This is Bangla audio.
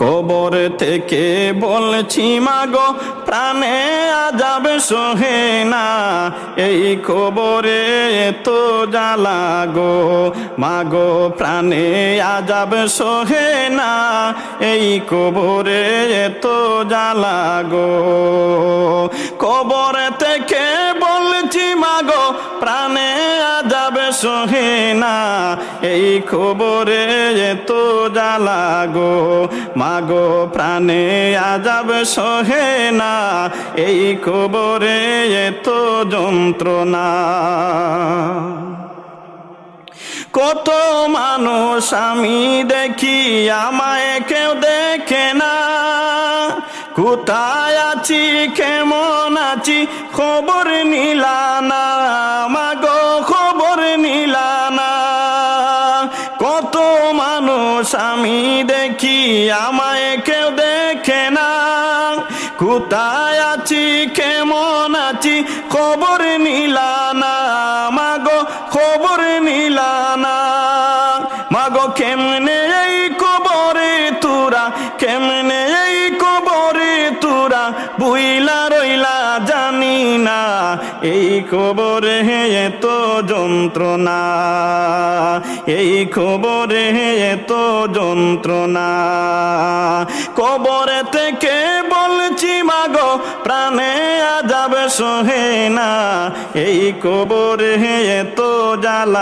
কবর থেকে বলছি মাগো প্রাণে আযাব সহে না, এই কবরে তো জ্বালা গো মাগো প্রাণে আযাব সহে না, এই কবরে তো জ্বালা গো। কবর থেকে বলছি মাগো প্রাণে আযাব সহে না, এই কবরে তো জ্বালা গো মাগো প্রাণে আযাব সহে না, এই কবরে তো যন্ত্রণা। কত মানুষ আমি দেখি আমায় কেউ দেখে না, কোথায় আছি কেমন আছি খবর নিলা না মাগো খবর নিলা না। কত মানুষ আমি দেখি আমায় কেউ দেখে না, কোথায় আছি কেমন আছি খবর নিলা না মাগো খবর নিলা না। মাগো কেমনে এই কবরে তোরা, কেমনে এই কবরে তোরা বুইলা রইলা জানি না, এই কবরে এত যন্ত্রণা, এই কবরে এত যন্ত্রণা। কবরে থেকে বলছি মাগো প্রাণে আযাব সহে না, এই কবরে এত জ্বালা।